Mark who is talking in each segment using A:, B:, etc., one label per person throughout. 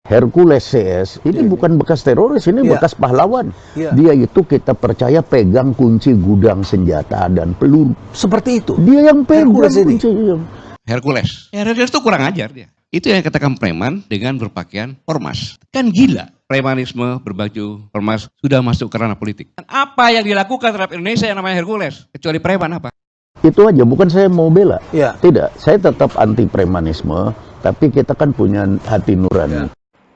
A: Hercules CS ini bukan bekas teroris, ini bekas pahlawan. Dia itu kita percaya pegang kunci gudang senjata dan peluru.
B: Seperti itu.
A: Dia yang pegang kunci.
C: Hercules. Hercules itu kurang ajar dia. Itu yang katakan preman dengan berpakaian ormas. Kan gila. Premanisme berbaju ormas sudah masuk ke ranah politik. Apa yang dilakukan terhadap Indonesia yang namanya Hercules? Kecuali preman apa?
A: Itu aja, bukan saya mau bela. Tidak, saya tetap anti premanisme, tapi kita kan punya hati nurani.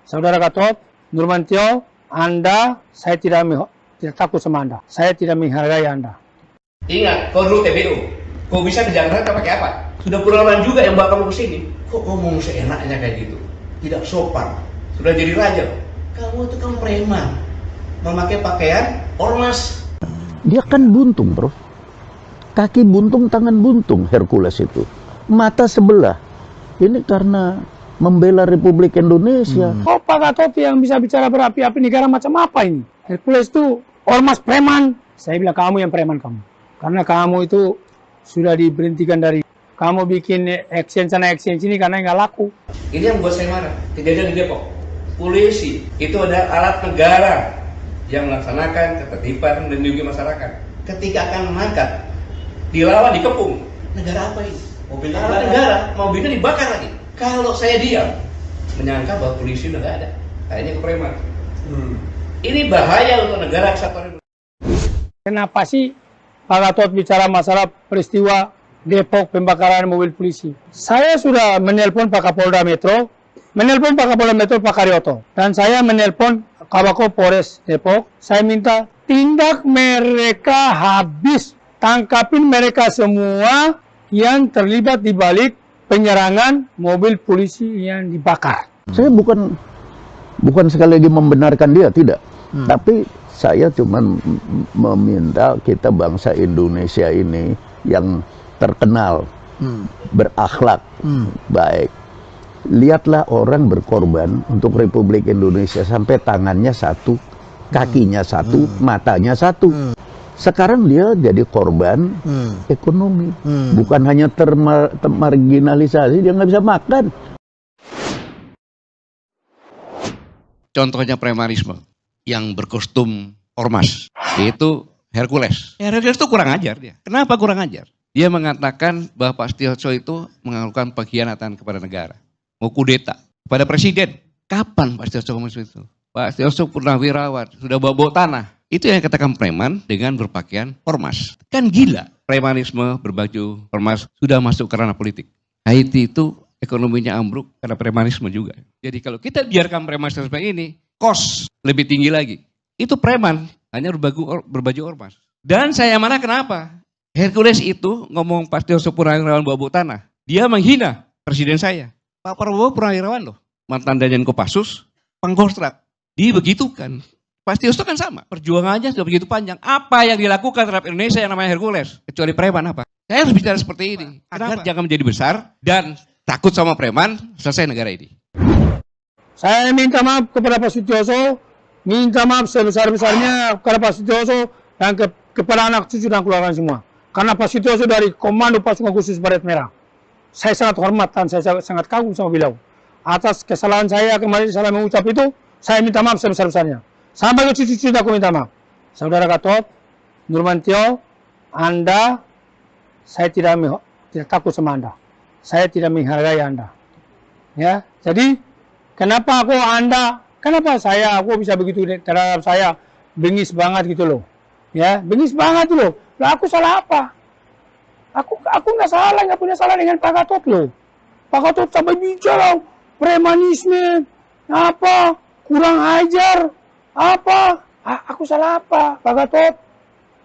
D: Saudara Gatot Nurmantio, Anda, saya tidak takut sama Anda. Saya tidak menghargai Anda.
C: Ingat, kau dulu TBU. Kau bisa di Jakarta pakai apa? Sudah puluhan juga yang bawa kamu ke sini. Kok ngomong seenaknya kayak gitu? Tidak sopan. Sudah jadi raja. Kamu itu kan preman. Memakai pakaian ormas.
A: Dia kan buntung, bro. Kaki buntung, tangan buntung, Hercules itu. Mata sebelah. Ini karena membela Republik Indonesia.
D: Oh, Pak Gatot yang bisa bicara berapi-api negara macam apa ini? Hercules itu ormas preman. Saya bilang kamu yang preman kamu. Karena kamu itu sudah diberhentikan dari kamu bikin action sana action sini karena nggak laku.
C: Ini yang buat saya marah. Kejadian di Depok. Polisi itu ada alat negara yang melaksanakan ketertiban dan melindungi masyarakat. Ketika akan mengangkat, dilawan, dikepung. Negara apa ini? Mobil negara, mobilnya dibakar lagi. Kalau saya diam, menyangka bahwa polisi udah nggak ada. Kayaknya ke preman. Ini bahaya untuk negara kesatuan.
D: Kenapa sih Pak Gatot bicara masalah peristiwa Depok pembakaran mobil polisi? Saya sudah menelpon Pak Kapolda Metro, menelpon Pak Kapolda Metro Pak Karyoto, dan saya menelpon Kabako Polres Depok. Saya minta tindak mereka habis, tangkapin mereka semua yang terlibat di balik penyerangan mobil polisi yang dibakar.
A: Saya bukan sekali lagi membenarkan dia, tidak. Tapi saya cuma meminta kita bangsa Indonesia ini yang terkenal, berakhlak, baik. Lihatlah orang berkorban untuk Republik Indonesia sampai tangannya satu, kakinya satu, matanya satu. Sekarang dia jadi korban ekonomi, bukan hanya termarginalisasi, dia nggak bisa makan.
C: Contohnya premanisme yang berkostum ormas, yaitu Hercules. Hercules itu kurang ajar dia. Kenapa kurang ajar? Dia mengatakan bahwa Pak Setiaso itu melakukan pengkhianatan kepada negara. Mau kudeta kepada presiden. Kapan Pak Setiaso ngomong itu? Pak Setiaso purnawirawan, sudah bawa tanah. Itu yang katakan preman dengan berpakaian ormas. Kan gila. Premanisme berbaju ormas sudah masuk ke ranah politik. Haiti itu ekonominya ambruk karena premanisme juga. Jadi kalau kita biarkan premanisme ini, kos lebih tinggi lagi. Itu preman, hanya berbaju ormas. Dan saya marah kenapa? Hercules itu ngomong Pak Setiaso Purnawirawan bawa tanah. Dia menghina presiden saya. Pak Prabowo Purnawirawan loh. Mantan Danjen Kopassus, Pangkostrat. Dibegitukan. Pak Setiaso kan sama. Perjuangannya sudah begitu panjang. Apa yang dilakukan terhadap Indonesia yang namanya Hercules? Kecuali preman apa? Saya harus bicara seperti ini. Agar jangan menjadi besar dan takut sama preman, selesai negara ini.
D: Saya minta maaf kepada Pak Setiaso, minta maaf sebesar-besarnya kepada Pak Setiaso dan kepada anak cucu dan keluarga semua. Karena Pak Setiaso dari Komando Pasukan Khusus Baret Merah. Saya sangat hormat dan saya sangat kagum sama beliau. Atas kesalahan saya kemarin salah mengucap itu, saya minta maaf sebesar-besarnya. Sampai ke cucu-cucu aku minta maaf. Saudara Gatot Nurmantio, Anda, saya tidak takut sama Anda. Saya tidak menghargai Anda. Ya, jadi kenapa aku bisa begitu terhadap saya, bengis banget gitu loh. Ya, bengis banget loh. Lah aku salah apa? Aku nggak salah, nggak punya salah dengan Pak Gatot loh. Pak Gatot sampai bicara premanisme, apa, kurang ajar, apa? Aku salah apa, Pak Gatot?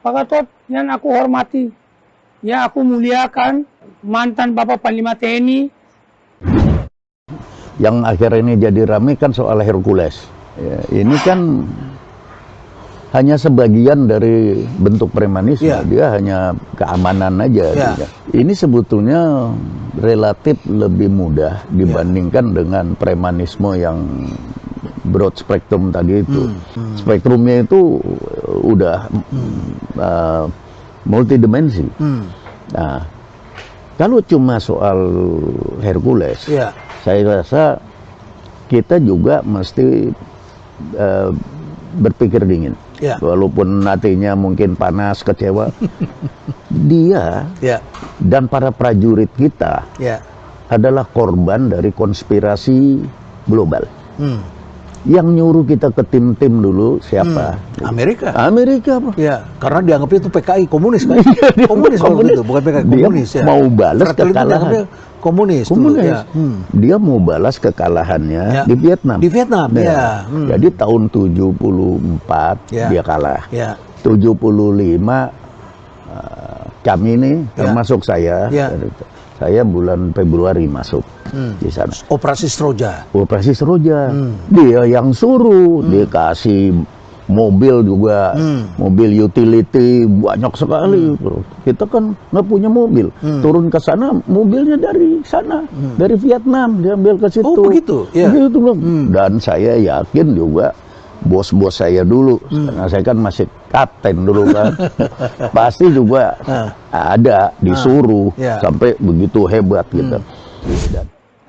D: Pak Gatot yang aku hormati, yang aku muliakan, mantan Bapak Panglima TNI.
A: Yang akhir ini jadi ramai kan soal Hercules. Ya, ini kan hanya sebagian dari bentuk premanisme, dia hanya keamanan aja. Ini sebetulnya relatif lebih mudah dibandingkan dengan premanisme yang broad spectrum tadi itu. Spektrumnya itu udah multidimensi. Nah, kalau cuma soal Hercules, saya rasa kita juga mesti berpikir dingin.
B: Ya.
A: Walaupun hatinya mungkin panas, kecewa, dia dan para prajurit kita adalah korban dari konspirasi global. Yang nyuruh kita ke tim-tim dulu siapa?
B: Amerika.
A: Amerika, Pak.
B: Ya, karena dianggapnya itu PKI komunis kan? komunis waktu itu, bukan PKI komunis.
A: Dia mau balas kekalahan.
B: Komunis.
A: Komunis.
B: Dulu, ya.
A: Dia mau balas kekalahannya di Vietnam.
B: Di Vietnam, ya.
A: Jadi tahun 74 dia kalah. 75 kami ini termasuk saya. Saya bulan Februari masuk di sana.
B: Operasi Seroja.
A: Operasi Seroja. Dia yang suruh, dikasih mobil juga, mobil utility banyak sekali. Kita kan nggak punya mobil. Turun ke sana, mobilnya dari sana, dari Vietnam diambil ke situ.
B: Oh begitu? Ya.
A: Begitu, dan saya yakin juga bos-bos saya dulu, karena saya kan masih kapten dulu kan, pasti juga ada disuruh sampai begitu hebat gitu.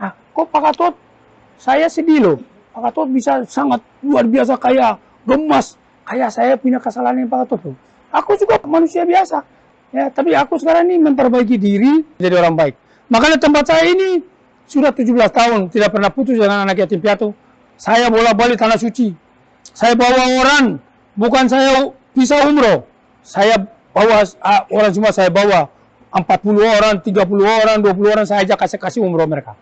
D: Nah, kok Pak Gatot, saya sedih loh. Pak Gatot bisa sangat luar biasa kaya, gemas, kayak saya punya kesalahan yang Pak Gatot loh. Aku juga manusia biasa, ya. Tapi aku sekarang ini memperbaiki diri jadi orang baik. Makanya tempat saya ini sudah 17 tahun tidak pernah putus dengan anak yatim piatu. Saya bolak-balik tanah suci. Saya bawa orang, bukan saya bisa umroh. Saya bawa orang semua, saya bawa 40 orang, 30 orang, 20 orang, saya ajak kasih umroh mereka.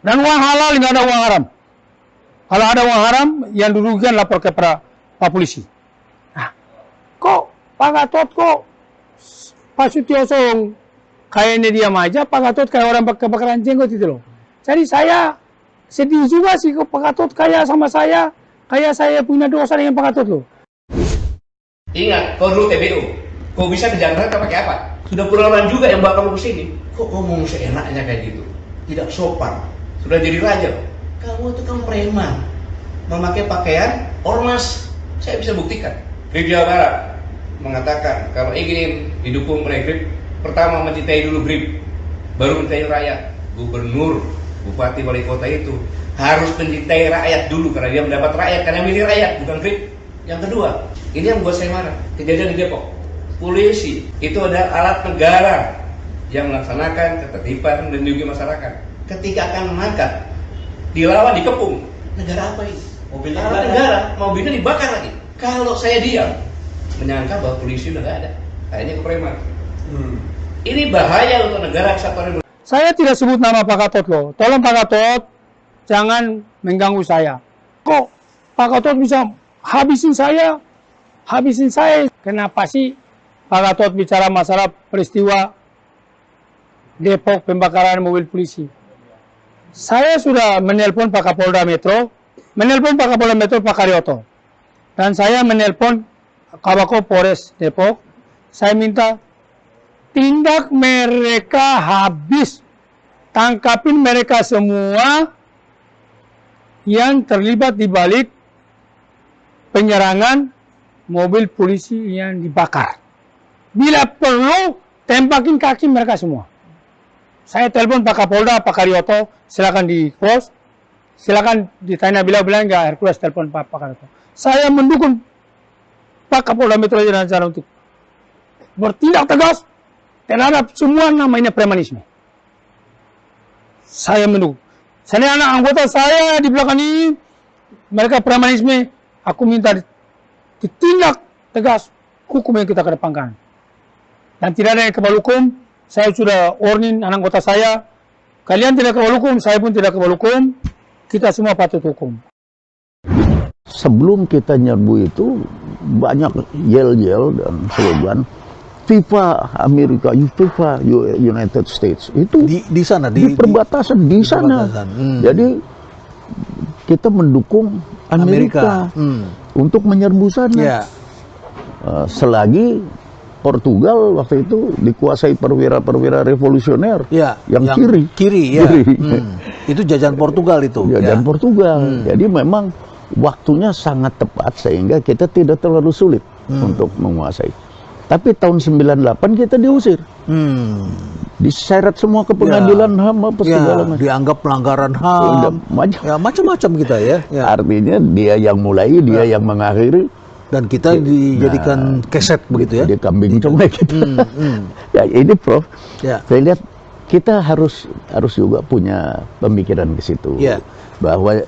D: Dan uang halal, nggak ada uang haram. Kalau ada uang haram, yang dirugikan lapor ke Pak Polisi. Nah, kok Pak Gatot, kok Pak Sutioso kayaknya diam aja, Pak Gatot kayak orang kebakaran jenggot itu loh. Jadi saya sedih juga sih kok Pak Gatot kayak sama saya. Kayak saya punya dosa dengan Pak Gatot loh.
C: Ingat, kau dulu TBU. Kau bisa ke Jakarta pakai apa? Sudah puluhan juga yang bawa kamu ke sini. Kok ngomong seenaknya kayak gitu? Tidak sopan. Sudah jadi raja. Kamu itu kan preman. Memakai pakaian ormas. Saya bisa buktikan. Grip Jawa Barat mengatakan kalau ingin didukung oleh Grip, pertama mencintai dulu Grip, baru mencintai rakyat. Gubernur, bupati, wali kota itu harus mencintai rakyat dulu karena dia mendapat rakyat, karena milih rakyat, bukan Grip. Yang kedua, ini yang buat saya marah, kejadian di Depok. Polisi itu adalah alat negara yang melaksanakan ketertiban dan melindungi masyarakat. Ketika akan mengangkat, dilawan, dikepung. Negara apa ini? Mobilnya negara, mobilnya dibakar lagi. Kalau saya diam, menyangka bahwa polisi udah nggak ada, akhirnya ke preman. Ini bahaya untuk negara kesatuan.
D: Saya tidak sebut nama Pak Gatot loh. Tolong Pak Gatot, jangan mengganggu saya. Kok Pak Gatot bisa habisin saya? Habisin saya. Kenapa sih Pak Gatot bicara masalah peristiwa Depok pembakaran mobil polisi? Saya sudah menelpon Pak Kapolda Metro, menelpon Pak Kapolda Metro Pak Karyoto, dan saya menelpon Kabako Polres Depok. Saya minta tindak mereka habis, tangkapin mereka semua yang terlibat di balik penyerangan mobil polisi yang dibakar. Bila perlu, tembakin kaki mereka semua. Saya telepon Pak Kapolda, Pak Karyoto, silakan di pos, silakan ditanya bila enggak, Hercules telepon Pak Karyoto. Saya mendukung Pak Kapolda Metro Jaya Lancar untuk bertindak tegas terhadap semua namanya premanisme. Saya mendukung. Saya anak anggota saya di belakang ini, mereka premanisme, aku minta ditindak tegas hukum yang kita kedepankan. Dan tidak ada yang kebal hukum, saya sudah warning anak anggota saya, kalian tidak kebal hukum, saya pun tidak kebal hukum, kita semua patut hukum.
A: Sebelum kita nyerbu itu, banyak yel-yel dan slogan FIFA Amerika, FIFA United States itu
B: di sana
A: di perbatasan di sana. Jadi kita mendukung Amerika. Untuk menyerbu sana. Selagi Portugal waktu itu dikuasai perwira-perwira revolusioner yang kiri.
B: Itu jajahan Portugal itu.
A: Jajahan Portugal. Jadi memang waktunya sangat tepat sehingga kita tidak terlalu sulit untuk menguasai. Tapi tahun 98 kita diusir. diseret semua ke pengadilan HAM apa segala macam.
B: Dianggap pelanggaran HAM, macam-macam kita ya.
A: Artinya dia yang mulai, dia yang mengakhiri,
B: dan kita dijadikan keset begitu ya.
A: Dia kambing congek gitu. Ya ini Prof, saya lihat kita harus juga punya pemikiran ke situ, bahwa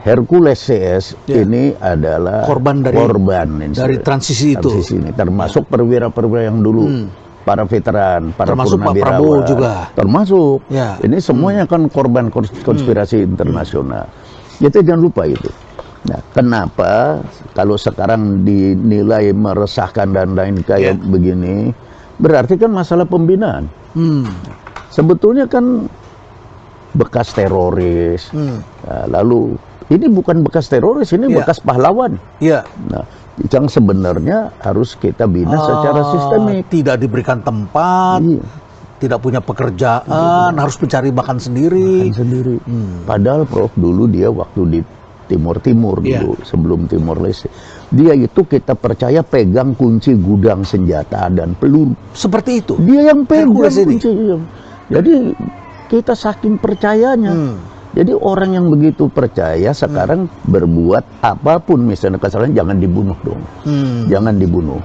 A: Hercules CS ini adalah korban
B: dari transisi
A: ini, termasuk perwira-perwira yang dulu. Para veteran, para purnawirawan juga termasuk. Ini semuanya kan korban konspirasi internasional. Kita jangan lupa itu. Nah, kenapa kalau sekarang dinilai meresahkan dan lain kayak begini, berarti kan masalah pembinaan. Sebetulnya kan bekas teroris. Nah, lalu ini bukan bekas teroris, ini bekas pahlawan. Nah, yang sebenarnya harus kita bina secara sistemik.
B: Tidak diberikan tempat, tidak punya pekerjaan, harus mencari makan sendiri.
A: Padahal Prof, dulu dia waktu di Timur dulu, sebelum Timor Leste, dia itu kita percaya pegang kunci gudang senjata dan peluru.
B: Seperti itu?
A: Dia yang pegang kunci. Jadi kita saking percayanya. Jadi orang yang begitu percaya sekarang berbuat apapun, misalnya kesalahan, jangan dibunuh dong. Jangan dibunuh.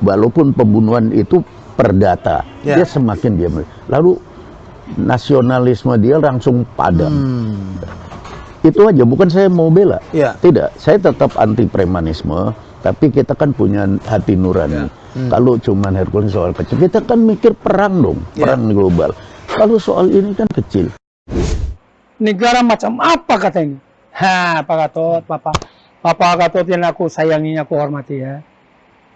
A: Walaupun pembunuhan itu perdata, dia semakin diam. Lalu nasionalisme dia langsung padam. Itu aja, bukan saya mau bela. Tidak, saya tetap anti premanisme, tapi kita kan punya hati nurani. Kalau cuman Hercules soal kecil, kita kan mikir perang dong, perang global. Kalau soal ini kan kecil.
D: Negara macam apa kata ini? Pak Gatot, Bapak Gatot yang aku sayangi, aku hormati ya.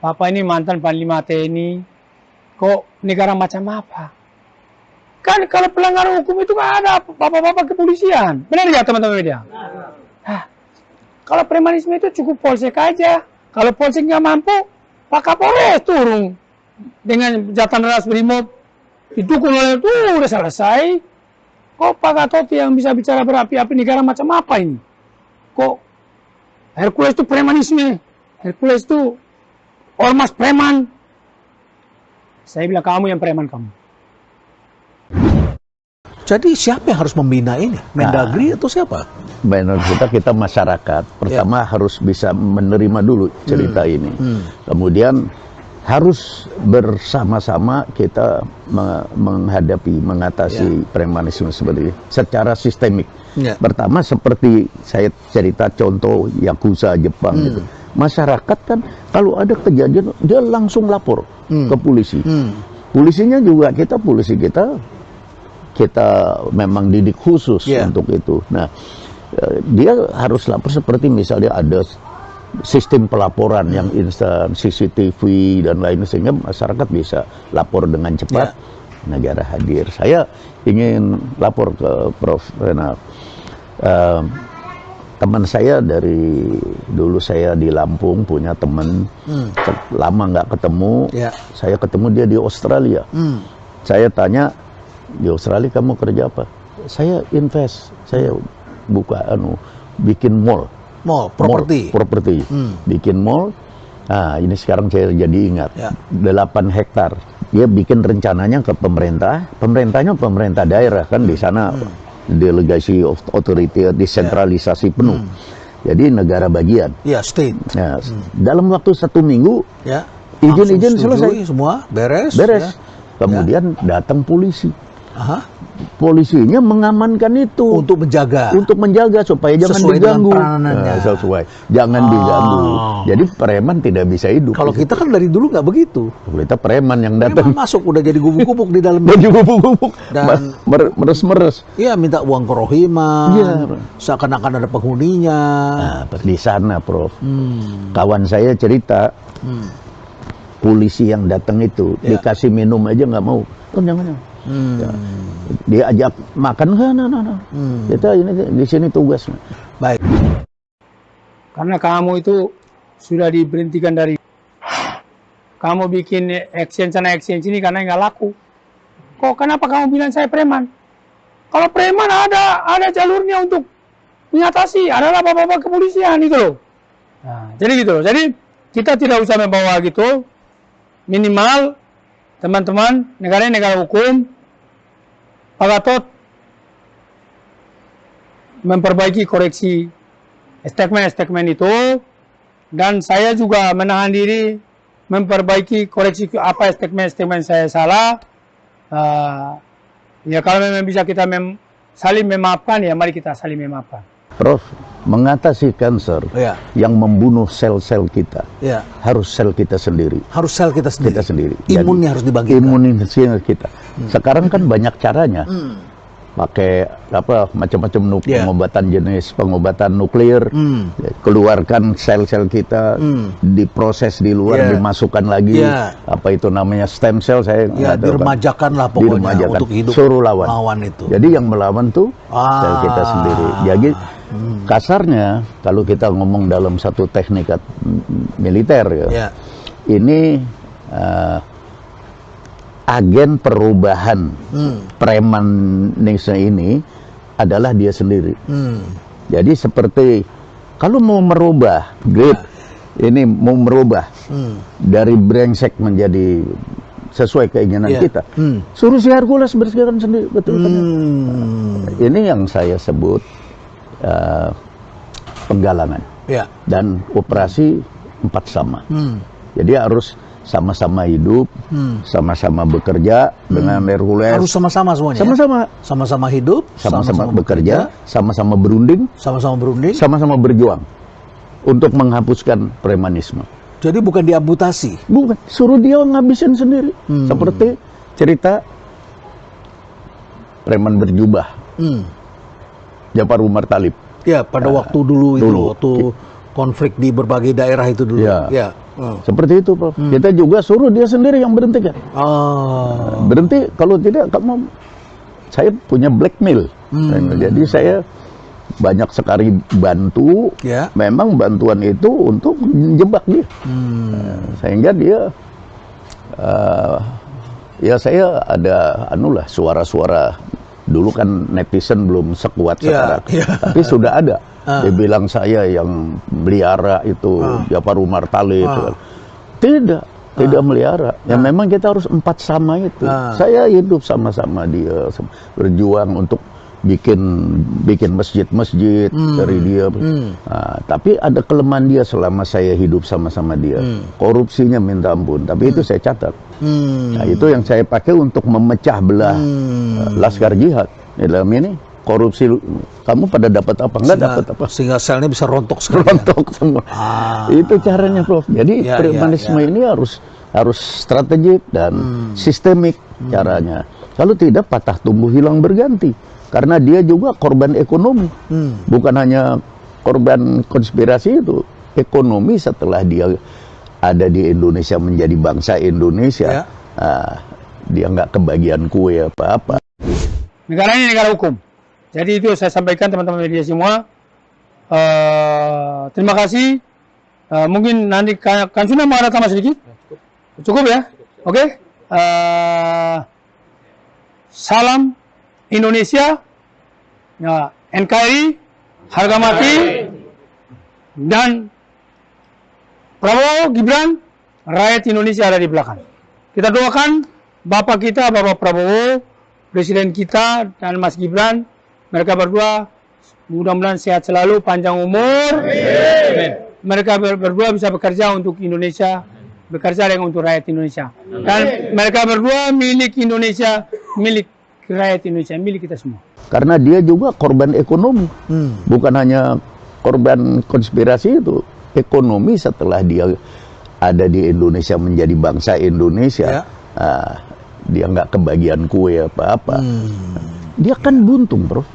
D: Bapak ini mantan Panglima TNI. Kok negara macam apa? Kan kalau pelanggaran hukum itu kan ada bapak-bapak kepolisian. Benar ya teman-teman media? Kalau premanisme itu cukup polsek aja. Kalau polsek nggak mampu, Pak Kapolres turun dengan Jatan Ras Brimob didukung oleh itu udah selesai. Kok Pak Gatot yang bisa bicara berapi-api, negara macam apa ini? Kok Hercules itu premanisme? Hercules itu ormas preman? Saya bilang kamu yang preman kamu.
B: Jadi siapa yang harus membina ini? Mendagri atau siapa?
A: Menurut kita masyarakat. Pertama harus bisa menerima dulu cerita ini. Kemudian harus bersama-sama kita mengatasi premanisme seperti ini secara sistemik. Pertama seperti saya cerita contoh Yakuza Jepang gitu. Masyarakat kan kalau ada kejadian dia langsung lapor ke polisi. Polisinya juga polisi kita memang didik khusus untuk itu. Nah, dia harus lapor seperti misalnya ada sistem pelaporan yang instan, CCTV dan lain, sehingga masyarakat bisa lapor dengan cepat, negara hadir. Saya ingin lapor ke Prof. Renal. Teman saya dari dulu saya di Lampung punya teman, lama nggak ketemu, saya ketemu dia di Australia. Saya tanya, di Australia kamu kerja apa? Saya invest, saya buka bikin mall. Properti. Bikin mall. Nah, ini sekarang saya jadi ingat. 8 hektar. Dia bikin rencananya ke pemerintah. Pemerintahnya pemerintah daerah kan di sana delegasi of authority, desentralisasi penuh. Jadi negara bagian.
B: State.
A: Nah, dalam waktu 1 minggu, izin selesai.
B: Semua beres.
A: Kemudian datang polisi. Polisinya mengamankan itu
B: untuk menjaga
A: supaya jangan diganggu. Jangan diganggu. Jadi preman tidak bisa hidup.
B: Kalau kita kan dari dulu nggak begitu.
A: Kita preman yang datang
B: masuk udah jadi gubuk-gubuk di dalam
A: baju gubuk-gubuk dan meres-meres.
B: Iya, minta uang kerohiman. Seakan-akan ada penghuninya.
A: Nah, di sana, Prof. Kawan saya cerita, polisi yang datang itu dikasih minum aja nggak mau. Jangan. Dia ajak makan, kita ini di sini tugas.
B: Baik.
D: Karena kamu itu sudah diberhentikan dari, kamu bikin action sana action sini karena nggak laku. Kok kenapa kamu bilang saya preman? Kalau preman ada jalurnya untuk mengatasi, adalah bapak-bapak kepolisian itu loh. Nah, jadi gitu loh. Jadi kita tidak usah membawa gitu, minimal teman-teman, negara ini negara hukum. Pak Gatot memperbaiki koreksi statement-statement itu, dan saya juga menahan diri memperbaiki koreksi apa statement-statement saya salah. Ya kalau memang bisa kita saling memaafkan, ya mari kita saling memaafkan.
A: Prof, mengatasi kanker yang membunuh sel-sel kita, harus sel kita sendiri.
B: Harus sel kita sendiri.
A: Jadi,
B: Imunnya harus dibagi.
A: Imunitas kita. Sekarang kan banyak caranya. Pakai apa macam-macam pengobatan pengobatan nuklir, keluarkan sel-sel kita, diproses di luar, dimasukkan lagi apa itu namanya stem cell, saya nggak tahu.
B: Diremajakan lah pokoknya untuk hidup.
A: Suruh lawan itu. Jadi yang melawan tuh sel kita sendiri. Jadi kasarnya kalau kita ngomong dalam satu teknik militer ini agen perubahan premanisme ini adalah dia sendiri. Jadi seperti kalau mau merubah ini mau merubah dari brengsek menjadi sesuai keinginan kita, suruh si Hercules bersihkan sendiri, betul kan? Ini yang saya sebut penggalangan dan operasi 4 sama. Jadi harus sama-sama hidup, sama-sama bekerja dengan Hercules.
B: Harus sama-sama semuanya. Sama-sama hidup,
A: sama-sama bekerja, sama-sama berunding, sama-sama berjuang untuk menghapuskan premanisme.
B: Jadi bukan diamputasi.
A: Bukan, suruh dia ngabisin sendiri. Seperti cerita preman berjubah. Jafar Umar Talib.
B: Ya, pada waktu dulu waktu konflik di berbagai daerah itu dulu.
A: Seperti itu, Prof. Kita juga suruh dia sendiri yang berhentikan. Berhenti, kalau tidak kamu, saya punya blackmail. Jadi saya banyak sekali bantu. Memang bantuan itu untuk menjebak dia. Sehingga dia, ya saya ada suara-suara. Dulu kan netizen belum sekuat sekarang, tapi sudah ada. Dia bilang saya yang melihara itu Jafar Umar Talib. Tidak melihara. Ya memang kita harus 4 sama itu. Saya hidup sama-sama dia, berjuang untuk bikin masjid-masjid dari dia. Tapi ada kelemahan dia selama saya hidup sama-sama dia. Korupsinya minta ampun. Tapi itu saya catat. Nah, itu yang saya pakai untuk memecah belah Laskar Jihad. Dalam ini korupsi, kamu pada dapat apa? Enggak dapat apa?
B: Sehingga selnya bisa rontok
A: semua. Itu caranya, Prof. Jadi premanisme ini harus strategik dan sistemik caranya. Kalau tidak, patah tumbuh hilang berganti. Karena dia juga korban ekonomi. Bukan hanya korban konspirasi itu. Ekonomi setelah dia ada di Indonesia menjadi bangsa Indonesia, dia nggak kebagian kue apa-apa.
D: Negara ini negara hukum. Jadi itu saya sampaikan teman-teman media semua. Terima kasih. Mungkin nanti kan sudah mau ada tambah sedikit? Cukup ya? Oke? Salam Indonesia, NKRI, harga mati, dan Prabowo, Gibran, rakyat Indonesia ada di belakang. Kita doakan Bapak kita, Bapak Prabowo, Presiden kita, dan Mas Gibran, mereka berdua mudah-mudahan sehat selalu, panjang umur. Amin. Mereka berdua bisa bekerja untuk Indonesia, bekerja untuk rakyat Indonesia. Dan mereka berdua milik Indonesia, milik rakyat Indonesia, milik kita semua.
A: Karena dia juga korban ekonomi. Bukan hanya korban konspirasi itu. Ekonomi setelah dia ada di Indonesia menjadi bangsa Indonesia, dia nggak kebagian kue apa-apa. Dia kan buntung, Prof.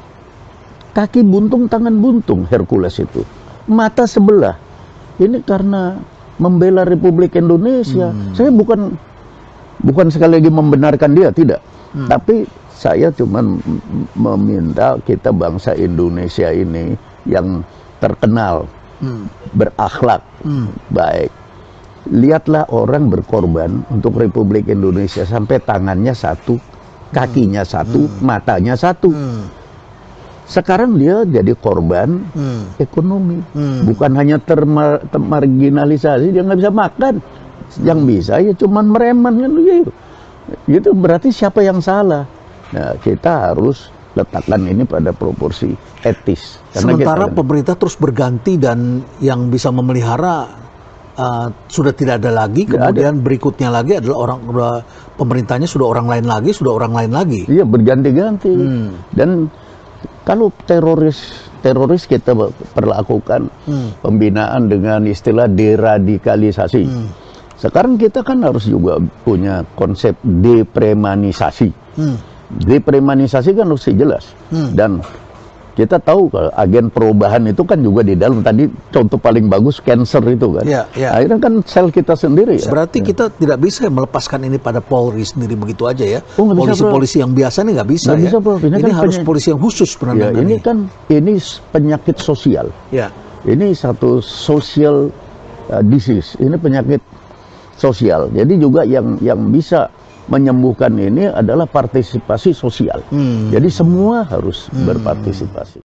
A: Kaki buntung, tangan buntung, Hercules itu. Mata sebelah. Ini karena membela Republik Indonesia. Saya bukan sekali lagi membenarkan dia, tidak. Tapi saya cuma meminta kita bangsa Indonesia ini yang terkenal berakhlak baik. Lihatlah orang berkorban untuk Republik Indonesia sampai tangannya satu, kakinya satu, matanya satu. Sekarang dia jadi korban ekonomi. Bukan hanya termarginalisasi, dia nggak bisa makan. Yang bisa ya cuman mereman kan gitu. Itu berarti siapa yang salah? Nah, kita harus letakkan ini pada proporsi etis.
B: Sementara pemerintah terus berganti dan yang bisa memelihara sudah tidak ada lagi. Kemudian berikutnya lagi adalah pemerintahnya sudah orang lain lagi.
A: Iya, berganti-ganti. Dan kalau teroris kita perlakukan pembinaan dengan istilah deradikalisasi. Sekarang kita kan harus juga punya konsep depremanisasi. Depremanisasi kan harus jelas. Dan kita tahu kalau agen perubahan itu kan juga di dalam, tadi contoh paling bagus cancer itu kan. Akhirnya kan sel kita sendiri.
B: Berarti kita tidak bisa melepaskan ini pada Polri sendiri begitu aja ya.
A: Polisi
B: yang biasa ini nggak bisa ya. Ini kan harus polisi yang khusus penanganan
A: ini penyakit sosial. Ini satu social disease. Ini penyakit sosial. Jadi juga yang bisa menyembuhkan ini adalah partisipasi sosial. Jadi semua harus berpartisipasi.